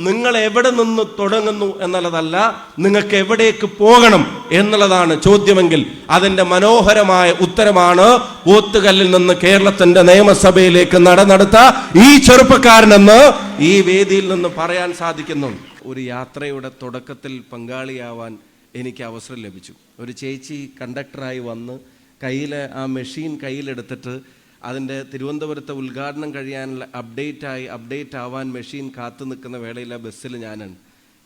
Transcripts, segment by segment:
നിങ്ങൾ എവിടെ നിന്ന് തുടങ്ങുന്നു എന്നുള്ളതല്ല, നിങ്ങൾക്ക് എവിടേക്ക് പോകണം എന്നുള്ളതാണ് ചോദ്യമെങ്കിൽ അതിൻ്റെ മനോഹരമായ ഉത്തരമാണ് പോത്തുകല്ലിൽ നിന്ന് കേരളത്തിന്റെ നിയമസഭയിലേക്ക് നടന്നെടുത്ത ഈ ചെറുപ്പക്കാരനെന്ന് ഈ വേദിയിൽ നിന്ന് പറയാൻ സാധിക്കുന്നു. ഒരു യാത്രയുടെ തുടക്കത്തിൽ പങ്കാളിയാവാൻ എനിക്ക് അവസരം ലഭിച്ചു. ഒരു ചേച്ചി കണ്ടക്ടറായി വന്ന് ആ മെഷീൻ കയ്യിലെടുത്തിട്ട് അതിൻ്റെ തിരുവനന്തപുരത്തെ ഉദ്ഘാടനം കഴിയാനുള്ള അപ്ഡേറ്റ് ആവാൻ മെഷീൻ കാത്തു നിൽക്കുന്ന വേളയിലെ ബസ്സിൽ ഞാനാണ്.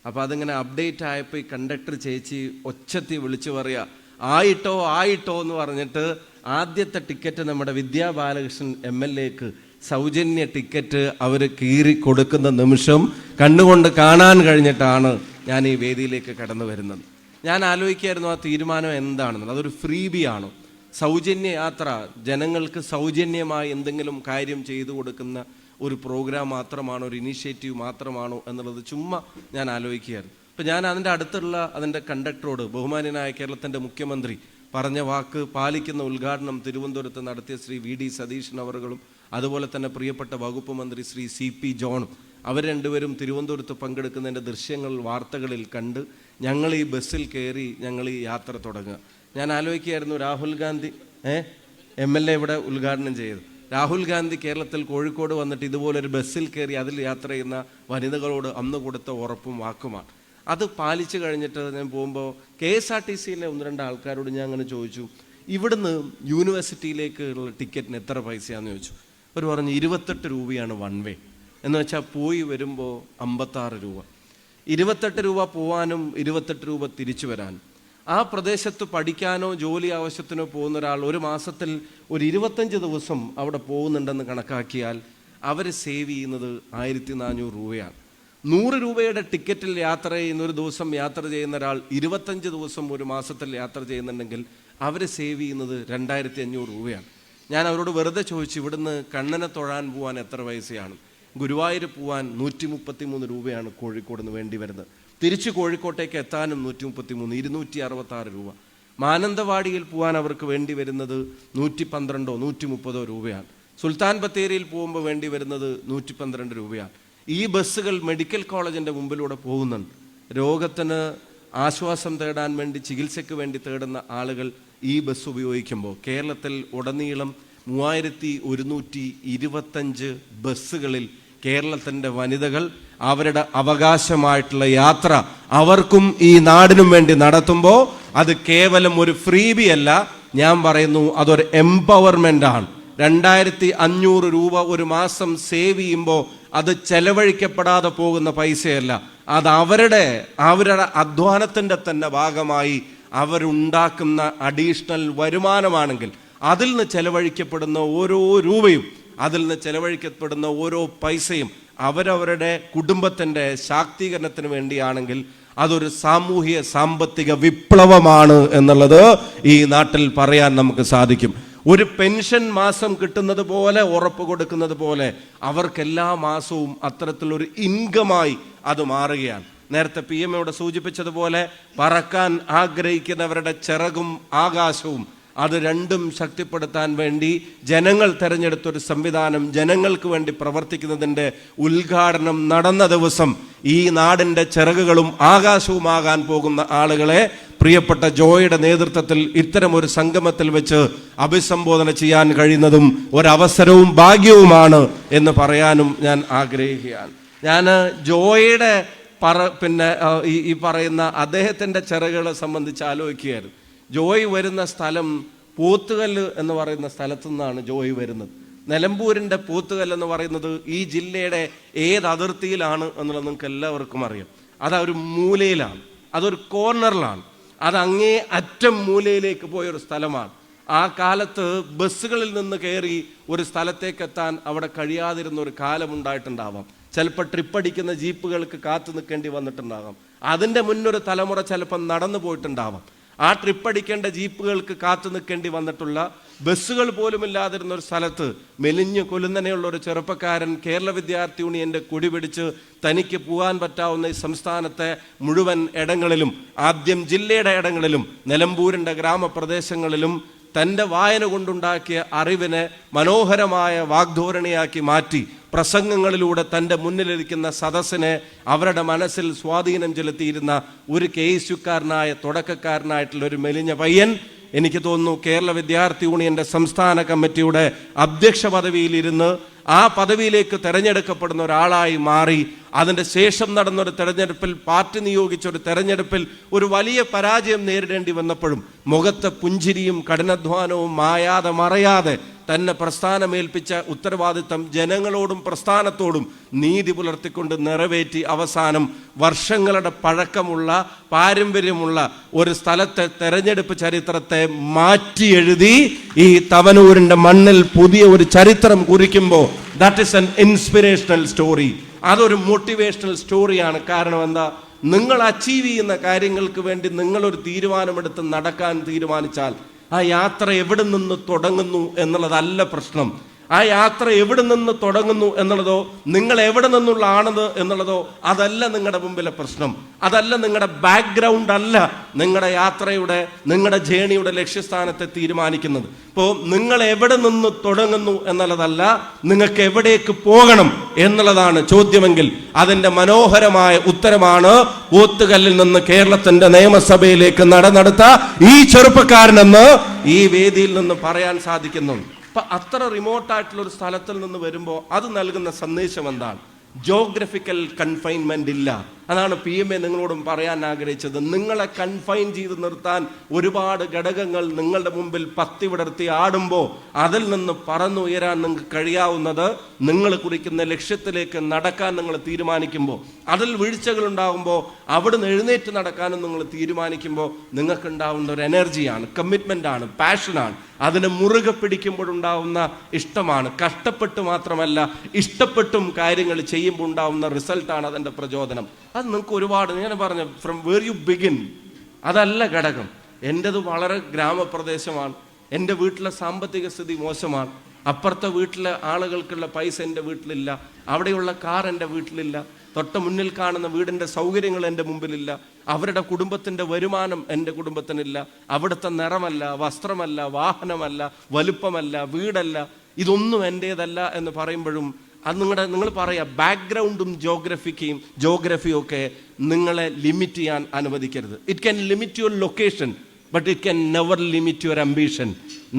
അപ്പോൾ അതിങ്ങനെ അപ്ഡേറ്റ് ആയപ്പോൾ ഈ കണ്ടക്ടർ ചേച്ചി ഒച്ചത്തി വിളിച്ചു പറയുക, ആയിട്ടോ എന്ന് പറഞ്ഞിട്ട് ആദ്യത്തെ ടിക്കറ്റ് നമ്മുടെ വിദ്യാ ബാലകൃഷ്ണൻ MLAക്ക് സൗജന്യ ടിക്കറ്റ് അവർ കീറി കൊടുക്കുന്ന നിമിഷം കണ്ണുകൊണ്ട് കാണാൻ കഴിഞ്ഞിട്ടാണ് ഞാൻ ഈ വേദിയിലേക്ക് കടന്നു വരുന്നത്. ഞാൻ ആലോചിക്കായിരുന്നു ആ തീരുമാനം എന്താണെന്നുള്ളത്. അതൊരു ഫ്രീബിയാണോ, സൗജന്യ യാത്ര, ജനങ്ങൾക്ക് സൗജന്യമായി എന്തെങ്കിലും കാര്യം ചെയ്തു കൊടുക്കുന്ന ഒരു പ്രോഗ്രാം മാത്രമാണോ, ഒരു ഇനീഷ്യേറ്റീവ് മാത്രമാണോ എന്നുള്ളത് ചുമ്മാ ഞാൻ ആലോചിക്കുകയായിരുന്നു. അപ്പം ഞാൻ അതിൻ്റെ കണ്ടക്ടറോട്, ബഹുമാന്യനായ കേരളത്തിൻ്റെ മുഖ്യമന്ത്രി പറഞ്ഞ വാക്ക് പാലിക്കുന്ന ഉദ്ഘാടനം തിരുവനന്തപുരത്ത് നടത്തിയ ശ്രീ VD സതീശൻ അവറുകളും അതുപോലെ തന്നെ പ്രിയപ്പെട്ട വകുപ്പ് മന്ത്രി ശ്രീ CP ജോണും അവർ രണ്ടുപേരും തിരുവനന്തപുരത്ത് പങ്കെടുക്കുന്നതിൻ്റെ ദൃശ്യങ്ങൾ വാർത്തകളിൽ കണ്ട് ഞങ്ങൾ ഈ ബസ്സിൽ കയറി ഞങ്ങൾ ഈ യാത്ര തുടങ്ങുക. ഞാൻ ആലോചിക്കുകയായിരുന്നു, രാഹുൽ ഗാന്ധി MLA ഇവിടെ ഉദ്ഘാടനം ചെയ്തു. രാഹുൽ ഗാന്ധി കേരളത്തിൽ കോഴിക്കോട് വന്നിട്ട് ഇതുപോലൊരു ബസ്സിൽ കയറി അതിൽ യാത്ര ചെയ്യുന്ന വനിതകളോട് അന്ന് കൊടുത്ത ഉറപ്പും വാക്കുമാണ്. അത് പാലിച്ചു കഴിഞ്ഞിട്ട് ഞാൻ പോകുമ്പോൾ KSRTCയിലെ 1-2 ആൾക്കാരോട് ഞാൻ അങ്ങനെ ചോദിച്ചു, ഇവിടുന്ന് യൂണിവേഴ്സിറ്റിയിലേക്ക് ഉള്ള ടിക്കറ്റിന് എത്ര പൈസയാണെന്ന് ചോദിച്ചു. അവർ പറഞ്ഞു 28 രൂപയാണ് വൺ വേ, എന്ന് വെച്ചാൽ പോയി വരുമ്പോൾ 56 രൂപ. 28 രൂപ പോവാനും 28 രൂപ തിരിച്ചു വരാനും. ആ പ്രദേശത്ത് പഠിക്കാനോ ജോലി ആവശ്യത്തിനോ പോകുന്ന ഒരാൾ ഒരു മാസത്തിൽ ഒരു 25 ദിവസം അവിടെ പോകുന്നുണ്ടെന്ന് കണക്കാക്കിയാൽ അവർ സേവ് ചെയ്യുന്നത് 1400 രൂപയാണ്. 100 രൂപയുടെ ടിക്കറ്റിൽ യാത്ര ചെയ്യുന്ന, ഒരു ദിവസം യാത്ര ചെയ്യുന്ന ഒരാൾ 25 ദിവസം ഒരു മാസത്തിൽ യാത്ര ചെയ്യുന്നുണ്ടെങ്കിൽ അവർ സേവ് ചെയ്യുന്നത് 2500 രൂപയാണ്. ഞാൻ അവരോട് വെറുതെ ചോദിച്ചു, ഇവിടുന്ന് കണ്ണനെ തൊഴാൻ പോകാൻ എത്ര പൈസയാണ്? ഗുരുവായൂർ പോകാൻ 133 രൂപയാണ് കോഴിക്കോട് നിന്ന് വേണ്ടി വരുന്നത്. തിരിച്ച് കോഴിക്കോട്ടേക്ക് എത്താനും 133, 266 രൂപ. മാനന്തവാടിയിൽ പോകാൻ അവർക്ക് വേണ്ടി വരുന്നത് 112, 130 രൂപയാണ്. സുൽത്താൻ ബത്തേരിയിൽ പോകുമ്പോൾ വേണ്ടി വരുന്നത് 112 രൂപയാണ്. ഈ ബസ്സുകൾ മെഡിക്കൽ കോളേജിൻ്റെ മുമ്പിലൂടെ പോകുന്നുണ്ട്. രോഗത്തിന് ആശ്വാസം തേടാൻ വേണ്ടി, ചികിത്സയ്ക്ക് വേണ്ടി തേടുന്ന ആളുകൾ ഈ ബസ് ഉപയോഗിക്കുമ്പോൾ കേരളത്തിൽ ഉടനീളം 3125 ബസ്സുകളിൽ കേരളത്തിൻ്റെ വനിതകൾ അവരുടെ അവകാശമായിട്ടുള്ള യാത്ര അവർക്കും ഈ നാടിനും വേണ്ടി നടത്തുമ്പോൾ അത് കേവലം ഒരു ഫ്രീബി അല്ല, ഞാൻ പറയുന്നു അതൊരു എംപവർമെൻ്റ് ആണ്. 2500 രൂപ ഒരു മാസം സേവ് ചെയ്യുമ്പോൾ അത് ചെലവഴിക്കപ്പെടാതെ പോകുന്ന പൈസയല്ല, അത് അവരുടെ അധ്വാനത്തിൻ്റെ തന്നെ ഭാഗമായി അവരുണ്ടാക്കുന്ന അഡീഷണൽ വരുമാനമാണെങ്കിൽ അതിൽ നിന്ന് ചെലവഴിക്കപ്പെടുന്ന ഓരോ രൂപയും, അതിൽ നിന്ന് ചെലവഴിക്കപ്പെടുന്ന ഓരോ പൈസയും അവരവരുടെ കുടുംബത്തിൻ്റെ ശാക്തീകരണത്തിന് വേണ്ടിയാണെങ്കിൽ അതൊരു സാമൂഹിക സാമ്പത്തിക വിപ്ലവമാണ് എന്നുള്ളത് ഈ നാട്ടിൽ പറയാൻ നമുക്ക് സാധിക്കും. ഒരു പെൻഷൻ മാസം കിട്ടുന്നത് പോലെ, ഉറപ്പ് കൊടുക്കുന്നത് പോലെ അവർക്കെല്ലാ മാസവും അത്തരത്തിലൊരു ഇൻകമായി അത് മാറുകയാണ്. നേരത്തെ PM ഇവിടെ സൂചിപ്പിച്ചതുപോലെ പറക്കാൻ ആഗ്രഹിക്കുന്നവരുടെ ചിറകും ആകാശവും അത് രണ്ടും ശക്തിപ്പെടുത്താൻ വേണ്ടി ജനങ്ങൾ തെരഞ്ഞെടുത്തൊരു സംവിധാനം, ജനങ്ങൾക്ക് വേണ്ടി പ്രവർത്തിക്കുന്നതിൻ്റെ ഉദ്ഘാടനം നടന്ന ദിവസം ഈ നാടിൻ്റെ ചിറകുകളും ആകാശവുമാകാൻ പോകുന്ന ആളുകളെ പ്രിയപ്പെട്ട ജോയുടെ നേതൃത്വത്തിൽ ഇത്തരമൊരു സംഗമത്തിൽ വെച്ച് അഭിസംബോധന ചെയ്യാൻ കഴിയുന്നതും ഒരവസരവും ഭാഗ്യവുമാണ് എന്ന് പറയാനും ഞാൻ ആഗ്രഹിക്കുകയാണ്. ഞാൻ ജോയുടെ ഈ പറയുന്ന അദ്ദേഹത്തിൻ്റെ ചിറകുകളെ സംബന്ധിച്ച് ആലോചിക്കുകയായിരുന്നു. ജോയ് വരുന്ന സ്ഥലം പോത്തുകല്ല് എന്ന് പറയുന്ന സ്ഥലത്തു നിന്നാണ് ജോയ് വരുന്നത്. നിലമ്പൂരിൻ്റെ പോത്തുകല്ല് എന്ന് പറയുന്നത് ഈ ജില്ലയുടെ ഏത് അതിർത്തിയിലാണ് എന്നുള്ളത് നിങ്ങൾക്ക് എല്ലാവർക്കും അറിയാം. അതൊരു മൂലയിലാണ്, അതൊരു കോർണറിലാണ്, അത് അങ്ങേ അറ്റം മൂലയിലേക്ക് പോയൊരു സ്ഥലമാണ്. ആ കാലത്ത് ബസ്സുകളിൽ നിന്ന് കയറി ഒരു സ്ഥലത്തേക്ക് എത്താൻ അവിടെ കഴിയാതിരുന്ന ഒരു കാലമുണ്ടായിട്ടുണ്ടാവാം. ചിലപ്പോൾ ട്രിപ്പടിക്കുന്ന ജീപ്പുകൾക്ക് കാത്തു നിൽക്കേണ്ടി വന്നിട്ടുണ്ടാകാം. അതിൻ്റെ മുന്നൊരു തലമുറ ചിലപ്പം നടന്നു പോയിട്ടുണ്ടാവാം. ആ ട്രിപ്പടിക്കേണ്ട ജീപ്പുകൾക്ക് കാത്തു നിൽക്കേണ്ടി വന്നിട്ടുള്ള, ബസ്സുകൾ പോലും ഇല്ലാതിരുന്ന ഒരു സ്ഥലത്ത് മെലിഞ്ഞു കൊലുന്നനെയുള്ള ഒരു ചെറുപ്പക്കാരൻ കേരള വിദ്യാർത്ഥി യൂണിയൻ്റെ കൊടി പിടിച്ച് തനിക്ക് പോകാൻ പറ്റാവുന്ന ഈ സംസ്ഥാനത്തെ മുഴുവൻ ഇടങ്ങളിലും, ആദ്യം ജില്ലയുടെ ഇടങ്ങളിലും നിലമ്പൂരിൻ്റെ ഗ്രാമപ്രദേശങ്ങളിലും തൻ്റെ വായന കൊണ്ടുണ്ടാക്കിയ അറിവിനെ മനോഹരമായ വാഗ്ധോരണിയാക്കി മാറ്റി പ്രസംഗങ്ങളിലൂടെ തൻ്റെ മുന്നിലിരിക്കുന്ന സദസ്സിനെ അവരുടെ മനസ്സിൽ സ്വാധീനം ചെലുത്തിയിരുന്ന ഒരു കേസുകാരനായ തുടക്കക്കാരനായിട്ടുള്ള ഒരു മെലിഞ്ഞ പയ്യൻ, എനിക്ക് തോന്നുന്നു കേരള വിദ്യാർത്ഥി യൂണിയന്റെ സംസ്ഥാന കമ്മിറ്റിയുടെ അധ്യക്ഷ പദവിയിലിരുന്ന് ആ പദവിയിലേക്ക് തെരഞ്ഞെടുക്കപ്പെടുന്ന ഒരാളായി മാറി. അതിൻ്റെ ശേഷം നടന്നൊരു തെരഞ്ഞെടുപ്പിൽ, പാർട്ടി നിയോഗിച്ച ഒരു തെരഞ്ഞെടുപ്പിൽ ഒരു വലിയ പരാജയം നേരിടേണ്ടി വന്നപ്പോഴും മുഖത്തെ പുഞ്ചിരിയും കഠിനാധ്വാനവും മായാതെ മറയാതെ തന്നെ പ്രസ്ഥാനമേൽപ്പിച്ച ഉത്തരവാദിത്തം ജനങ്ങളോടും പ്രസ്ഥാനത്തോടും നീതി പുലർത്തിക്കൊണ്ട് നിറവേറ്റി അവസാനം വർഷങ്ങളുടെ പഴക്കമുള്ള പാരമ്പര്യമുള്ള ഒരു സ്ഥലത്തെ തെരഞ്ഞെടുപ്പ് ചരിത്രത്തെ മാറ്റി എഴുതി ഈ തവനൂരിൻ്റെ മണ്ണിൽ പുതിയ ഒരു ചരിത്രം കുറിക്കുമ്പോൾ that is an inspirational story. അതൊരു മോട്ടിവേഷണൽ സ്റ്റോറിയാണ്. കാരണം എന്താ, നിങ്ങൾ അച്ചീവ് ചെയ്യുന്ന കാര്യങ്ങൾക്ക് വേണ്ടി നിങ്ങളൊരു തീരുമാനമെടുത്ത് നടക്കാൻ തീരുമാനിച്ചാൽ ആ യാത്ര എവിടെ നിന്ന് തുടങ്ങുന്നു എന്നുള്ളതല്ല പ്രശ്നം. ആ യാത്ര എവിടെ നിന്ന് തുടങ്ങുന്നു എന്നുള്ളതോ നിങ്ങൾ എവിടെ നിന്നുള്ള ആണത് എന്നുള്ളതോ അതല്ല നിങ്ങളുടെ മുമ്പിലെ പ്രശ്നം. അതല്ല നിങ്ങളുടെ ബാക്ക്ഗ്രൗണ്ട് അല്ല നിങ്ങളുടെ യാത്രയുടെ, നിങ്ങളുടെ ജേണിയുടെ ലക്ഷ്യസ്ഥാനത്തെ തീരുമാനിക്കുന്നത്. ഇപ്പോൾ നിങ്ങൾ എവിടെ നിന്ന് തുടങ്ങുന്നു എന്നുള്ളതല്ല, നിങ്ങൾക്ക് എവിടേക്ക് പോകണം എന്നുള്ളതാണ് ചോദ്യമെങ്കിൽ അതിൻ്റെ മനോഹരമായ ഉത്തരമാണ് പോത്തുകല്ലിൽ നിന്ന് കേരളത്തിന്റെ നിയമസഭയിലേക്ക് നടന്നെടുത്ത ഈ ചെറുപ്പക്കാരനെന്ന് ഈ വേദിയിൽ നിന്ന് പറയാൻ സാധിക്കുന്നു. അപ്പൊ അത്ര റിമോട്ടായിട്ടുള്ള ഒരു സ്ഥലത്തിൽ നിന്ന് വരുമ്പോൾ അത് നൽകുന്ന സന്ദേശം എന്താണ്? ജോഗ്രഫിക്കൽ കൺഫൈൻമെന്റ് ഇല്ല. അതാണ് PMA നിങ്ങളോടും പറയാൻ ആഗ്രഹിച്ചത്. നിങ്ങളെ കൺഫൈൻ ചെയ്ത് നിർത്താൻ ഒരുപാട് ഘടകങ്ങൾ നിങ്ങളുടെ മുമ്പിൽ പത്തി വിടർത്തി ആടുമ്പോൾ അതിൽ നിന്ന് പറന്നുയരാൻ നിങ്ങൾക്ക് കഴിയാവുന്നത് നിങ്ങൾ കുറിക്കുന്ന ലക്ഷ്യത്തിലേക്ക് നടക്കാൻ നിങ്ങൾ തീരുമാനിക്കുമ്പോൾ, അതിൽ വീഴ്ചകൾ ഉണ്ടാകുമ്പോൾ അവിടുന്ന് എഴുന്നേറ്റ് നടക്കാനും നിങ്ങൾ തീരുമാനിക്കുമ്പോൾ നിങ്ങൾക്കുണ്ടാവുന്ന ഒരു എനർജിയാണ്, കമ്മിറ്റ്മെൻ്റ് ആണ്, പാഷനാണ്. അതിനെ മുറുകെ പിടിക്കുമ്പോഴുണ്ടാവുന്ന ഇഷ്ടമാണ്. കഷ്ടപ്പെട്ട് മാത്രമല്ല, ഇഷ്ടപ്പെട്ടും കാര്യങ്ങൾ ചെയ്യുമ്പോൾ ഉണ്ടാവുന്ന റിസൾട്ടാണ് അതിൻ്റെ പ്രചോദനം. അത് നിങ്ങൾക്ക് ഒരുപാട്, ഞാൻ പറഞ്ഞു, ഫ്രം വേർ യു ബിഗിൻ അതല്ല ഘടകം. എൻ്റെത് വളരെ ഗ്രാമപ്രദേശമാണ്, എൻ്റെ വീട്ടിലെ സാമ്പത്തിക സ്ഥിതി മോശമാണ്, അപ്പുറത്തെ വീട്ടിലെ ആളുകൾക്കുള്ള പൈസ എൻ്റെ വീട്ടിലില്ല, അവിടെയുള്ള കാർ എൻ്റെ വീട്ടിലില്ല, തൊട്ട് മുന്നിൽ കാണുന്ന വീടിൻ്റെ സൗകര്യങ്ങൾ എൻ്റെ മുമ്പിലില്ല, അവരുടെ കുടുംബത്തിൻ്റെ വരുമാനം എൻ്റെ കുടുംബത്തിനില്ല, അവിടുത്തെ നിറമല്ല, വസ്ത്രമല്ല, വാഹനമല്ല, വലുപ്പമല്ല, വീടല്ല, ഇതൊന്നും എൻ്റേതല്ല എന്ന് പറയുമ്പോഴും അത് നിങ്ങൾ പറയുക ബാക്ക്ഗ്രൗണ്ടും ജോഗ്രഫിയും ഒക്കെ നിങ്ങളെ ലിമിറ്റ് ചെയ്യാൻ അനുവദിക്കരുത്. It can limit your location, but it can never limit your ambition.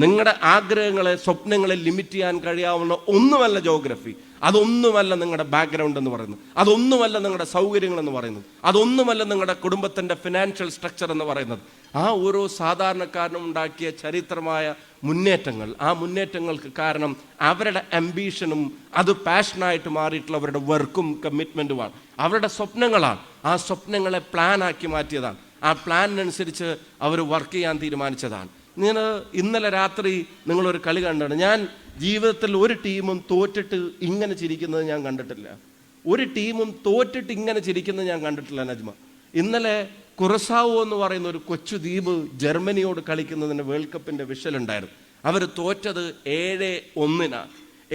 നിങ്ങളുടെ ആഗ്രഹങ്ങളെ, സ്വപ്നങ്ങളെ ലിമിറ്റ് ചെയ്യാൻ കഴിയാവുന്ന ഒന്നുമല്ല ജോഗ്രഫി, അതൊന്നുമല്ല നിങ്ങളുടെ ബാക്ക്ഗ്രൗണ്ട് എന്ന് പറയുന്നത്, അതൊന്നുമല്ല നിങ്ങളുടെ സൗകര്യങ്ങൾ എന്ന് പറയുന്നത്, അതൊന്നുമല്ല നിങ്ങളുടെ കുടുംബത്തിൻ്റെ ഫിനാൻഷ്യൽ സ്ട്രക്ചർ എന്ന് പറയുന്നത്. ആ ഓരോ സാധാരണക്കാരനും ഉണ്ടാക്കിയ ചരിത്രമായ മുന്നേറ്റങ്ങൾ, ആ മുന്നേറ്റങ്ങൾക്ക് കാരണം അവരുടെ അംബീഷനും അത് പാഷനായിട്ട് മാറിയിട്ടുള്ള അവരുടെ വർക്കും കമ്മിറ്റ്മെൻറ്റുമാണ്, അവരുടെ സ്വപ്നങ്ങളാണ്. ആ സ്വപ്നങ്ങളെ പ്ലാനാക്കി മാറ്റിയതാണ്, ആ പ്ലാനിനനുസരിച്ച് അവർ വർക്ക് ചെയ്യാൻ തീരുമാനിച്ചതാണ്. ഇന്നലെ രാത്രി നിങ്ങളൊരു കളി കണ്ടാണ്. ഞാൻ ജീവിതത്തിൽ ഒരു ടീമും തോറ്റിട്ട് ഇങ്ങനെ ചിരിക്കുന്നത് ഞാൻ കണ്ടിട്ടില്ല. ഒരു ടീമും തോറ്റിട്ട് ഇങ്ങനെ ചിരിക്കുന്നത് ഞാൻ കണ്ടിട്ടില്ല നജ്മ. ഇന്നലെ കുറസാവോ എന്ന് പറയുന്ന ഒരു കൊച്ചു ദ്വീപ് ജർമ്മനിയോട് കളിക്കുന്നതിന് വേൾഡ് കപ്പിൻ്റെ വിഷലുണ്ടായിരുന്നു. അവർ തോറ്റത് 7-1.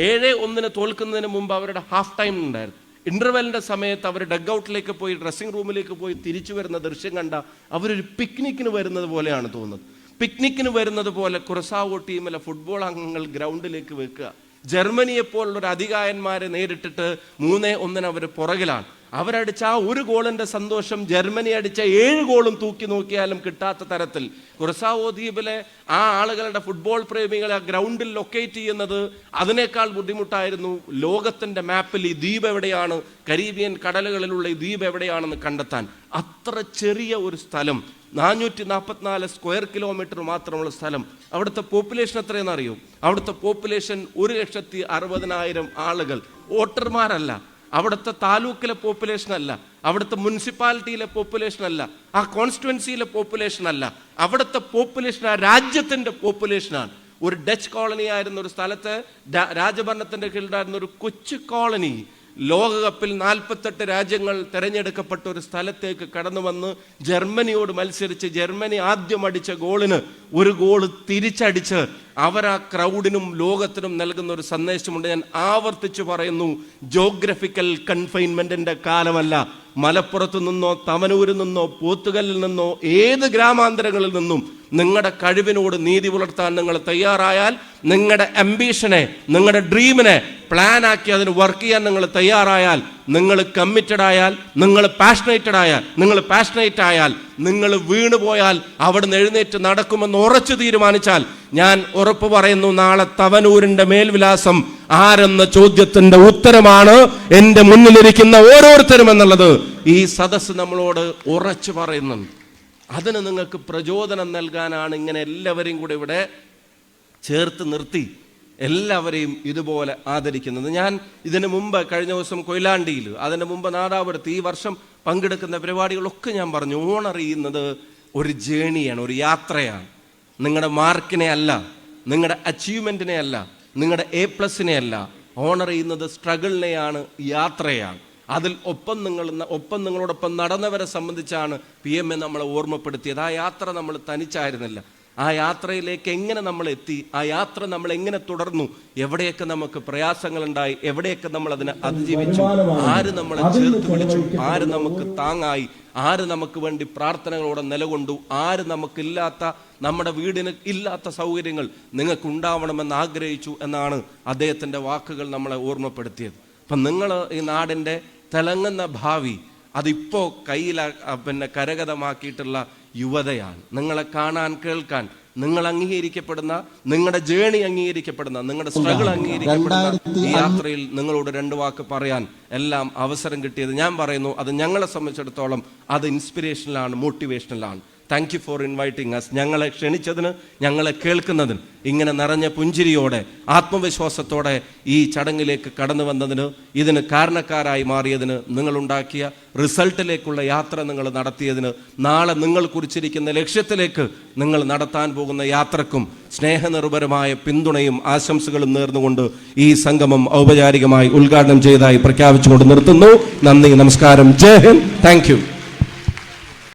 7-1 തോൽക്കുന്നതിന് മുമ്പ് അവരുടെ ഹാഫ് ടൈം ഉണ്ടായിരുന്നു. ഇന്റർവെല്ലിൻ്റെ സമയത്ത് അവർ ഡഗ് ഔട്ടിലേക്ക് പോയി, ഡ്രസ്സിംഗ് റൂമിലേക്ക് പോയി തിരിച്ചു വരുന്ന ദൃശ്യം കണ്ട അവരൊരു പിക്നിക്കിന് വരുന്നത് പോലെയാണ് തോന്നുന്നത്. പിക്നിക്കിന് വരുന്നത് പോലെ കുറസാവോ ടീമിലെ ഫുട്ബോൾ അംഗങ്ങൾ ഗ്രൗണ്ടിലേക്ക് വെക്കുക. ജർമ്മനിയെപ്പോലുള്ളൊരു അധികായന്മാരെ നേരിട്ടിട്ട് 3-1 അവർ പുറകിലാണ്. അവരടിച്ച ആ ഒരു ഗോളിൻ്റെ സന്തോഷം ജർമ്മനി അടിച്ച 7 ഗോളും തൂക്കി നോക്കിയാലും കിട്ടാത്ത തരത്തിൽ കുറസാവോ ദ്വീപിലെ ആ ആളുകളുടെ, ഫുട്ബോൾ പ്രേമികളെ ആ ഗ്രൗണ്ടിൽ ലൊക്കേറ്റ് ചെയ്യുന്നത് അതിനേക്കാൾ ബുദ്ധിമുട്ടായിരുന്നു. ലോകത്തിൻ്റെ മാപ്പിൽ ഈ ദ്വീപ് എവിടെയാണ്, കരീബിയൻ കടലുകളിലുള്ള ഈ ദ്വീപ് എവിടെയാണെന്ന് കണ്ടെത്താൻ. അത്ര ചെറിയ ഒരു സ്ഥലം, 444 സ്ക്വയർ കിലോമീറ്റർ മാത്രമുള്ള സ്ഥലം. അവിടുത്തെ പോപ്പുലേഷൻ എത്രയെന്ന് അറിയോ? അവിടുത്തെ പോപ്പുലേഷൻ 1,60,000 ആളുകൾ. വോട്ടർമാരല്ല, അവിടുത്തെ താലൂക്കിലെ പോപ്പുലേഷൻ അല്ല, അവിടുത്തെ മുനിസിപ്പാലിറ്റിയിലെ പോപ്പുലേഷൻ അല്ല, ആ കോൺസ്റ്റിറ്റ്യുവൻസിയിലെ പോപ്പുലേഷൻ അല്ല, അവിടുത്തെ പോപ്പുലേഷൻ ആ രാജ്യത്തിൻ്റെ പോപ്പുലേഷനാണ്. ഒരു ഡച്ച് കോളനി ആയിരുന്ന ഒരു സ്ഥലത്ത്, രാജഭരണത്തിൻ്റെ കീഴിലായിരുന്ന ഒരു കൊച്ചു കോളനി ലോകകപ്പിൽ 48 രാജ്യങ്ങൾ തിരഞ്ഞെടുക്കപ്പെട്ട ഒരു സ്ഥലത്തേക്ക് കടന്നു വന്ന് ജർമ്മനിയോട് മത്സരിച്ച് ജർമ്മനി ആദ്യം അടിച്ച ഗോളിന് ഒരു ഗോൾ തിരിച്ചടിച്ച് അവർ ആ ക്രൗഡിനും ലോകത്തിനും നൽകുന്ന ഒരു സന്ദേശമുണ്ട്. ഞാൻ ആവർത്തിച്ചു പറയുന്നു, ജോഗ്രഫിക്കൽ കൺഫൈൻമെന്റിന്റെ കാലമല്ല. മലപ്പുറത്ത് നിന്നോ തവനൂരിൽ നിന്നോ പോത്തുകല്ലിൽ നിന്നോ ഏത് ഗ്രാമാന്തരങ്ങളിൽ നിന്നും നിങ്ങളുടെ കഴിവിനോട് നീതി പുലർത്താൻ നിങ്ങൾ തയ്യാറായാൽ, നിങ്ങളുടെ അംബീഷനെ, നിങ്ങളുടെ ഡ്രീമിനെ പ്ലാൻ ആക്കി അതിന് വർക്ക് ചെയ്യാൻ നിങ്ങൾ തയ്യാറായാൽ, നിങ്ങൾ കമ്മിറ്റഡ് ആയാൽ, നിങ്ങൾ പാഷനേറ്റ് ആയാൽ, നിങ്ങൾ വീണുപോയാൽ അവിടുന്ന് എഴുന്നേറ്റ് നടക്കുമെന്ന് ഉറച്ചു തീരുമാനിച്ചാൽ, ഞാൻ ഉറപ്പ് പറയുന്നു, നാളെ തവനൂരിന്റെ മേൽവിലാസം ആരെന്ന ചോദ്യത്തിന്റെ ഉത്തരമാണ് എൻ്റെ മുന്നിലിരിക്കുന്ന ഓരോരുത്തരും എന്നുള്ളത് ഈ സദസ്സ് നമ്മളോട് ഉറച്ചു പറയുന്നുണ്ട്. അതിന് നിങ്ങൾക്ക് പ്രചോദനം നൽകാനാണ് ഇങ്ങനെ എല്ലാവരെയും കൂടെ ഇവിടെ ചേർത്ത് നിർത്തി എല്ലാവരെയും ഇതുപോലെ ആദരിക്കുന്നത്. ഞാൻ ഇതിനു മുമ്പ് കഴിഞ്ഞ ദിവസം കൊയിലാണ്ടിയിൽ, അതിന് മുമ്പ് നാദാപുരത്ത്, ഈ വർഷം പങ്കെടുക്കുന്ന പരിപാടികളൊക്കെ ഞാൻ പറഞ്ഞു, ഓണർ ചെയ്യുന്നത് ഒരു ജേണിയാണ്, ഒരു യാത്രയാണ്. നിങ്ങളുടെ മാർക്കിനെ അല്ല, നിങ്ങളുടെ അച്ചീവ്മെൻറ്റിനെ അല്ല, നിങ്ങളുടെ A+നെ അല്ല. ഓണർ ചെയ്യുന്നത് സ്ട്രഗിളിനെയാണ്, യാത്രയാണ്. അതിൽ ഒപ്പം നിങ്ങളോടൊപ്പം നടന്നവരെ സംബന്ധിച്ചാണ് PM നമ്മളെ ഓർമ്മപ്പെടുത്തിയത്. ആ യാത്ര നമ്മൾ തനിച്ചായിരുന്നില്ല. ആ യാത്രയിലേക്ക് എങ്ങനെ നമ്മൾ എത്തി, ആ യാത്ര നമ്മൾ എങ്ങനെ തുടർന്നു, എവിടെയൊക്കെ നമുക്ക് പ്രയാസങ്ങളുണ്ടായി, എവിടെയൊക്കെ നമ്മൾ അതിനെ അതിജീവിച്ചു, ആര് നമ്മളെ ചേർത്ത് വിളിച്ചു, ആര് നമുക്ക് താങ്ങായി, ആര് നമുക്ക് വേണ്ടി പ്രാർത്ഥനകളോടെ നിലകൊണ്ടു, ആര് നമുക്കില്ലാത്ത, നമ്മുടെ വീടിന് ഇല്ലാത്ത സൗകര്യങ്ങൾ നിങ്ങൾക്ക് ഉണ്ടാവണമെന്ന് ആഗ്രഹിച്ചു എന്നാണ് അദ്ദേഹത്തിൻ്റെ വാക്കുകൾ നമ്മളെ ഓർമ്മപ്പെടുത്തിയത്. അപ്പം നിങ്ങൾ ഈ നാടിൻ്റെ തിളങ്ങുന്ന ഭാവി അതിപ്പോൾ കയ്യിൽ കരഗതമാക്കിയിട്ടുള്ള യുവതയാണ്. നിങ്ങളെ കാണാൻ, കേൾക്കാൻ, നിങ്ങൾ അംഗീകരിക്കപ്പെടുന്ന, നിങ്ങളുടെ ജേണി അംഗീകരിക്കപ്പെടുന്ന, നിങ്ങളുടെ സ്ട്രഗിൾ അംഗീകരിക്കപ്പെടുന്ന ഈ യാത്രയിൽ നിങ്ങളോട് 2 വാക്ക് പറയാൻ എല്ലാം അവസരം കിട്ടിയത് ഞാൻ പറയുന്നു. അത് ഞങ്ങളെ സംബന്ധിച്ചിടത്തോളം അത് ഇൻസ്പിറേഷനിലാണ്, മോട്ടിവേഷനിലാണ്. Thank you for inviting us. ഞങ്ങളെ ക്ഷണിച്ചതിന്, ഞങ്ങളെ കേൾക്കുന്നതിന്, ഇങ്ങനെ നിറഞ്ഞ പുഞ്ചിരിയോടെ ആത്മവിശ്വാസത്തോടെ ഈ ചടങ്ങിലേക്ക് കടന്നു വന്നതിന്, ഇതിന് കാരണക്കാരായി മാറിയതിന്, നിങ്ങളുണ്ടാക്കിയ റിസൾട്ടിലേക്കുള്ള യാത്ര നിങ്ങൾ നടത്തിയതിന്, നാളെ നിങ്ങൾ കുറിച്ചിരിക്കുന്ന ലക്ഷ്യത്തിലേക്ക് നിങ്ങൾ നടത്താൻ പോകുന്ന യാത്രക്കും സ്നേഹനിർഭരമായ പിന്തുണയും ആശംസകളും നേർന്നുകൊണ്ട് ഈ സംഗമം ഔപചാരികമായി ഉദ്ഘാടനം ചെയ്തതായി പ്രഖ്യാപിച്ചുകൊണ്ട് നിർത്തുന്നു. നന്ദി, നമസ്കാരം, ജയ് ഹിന്ദ്, താങ്ക് യു.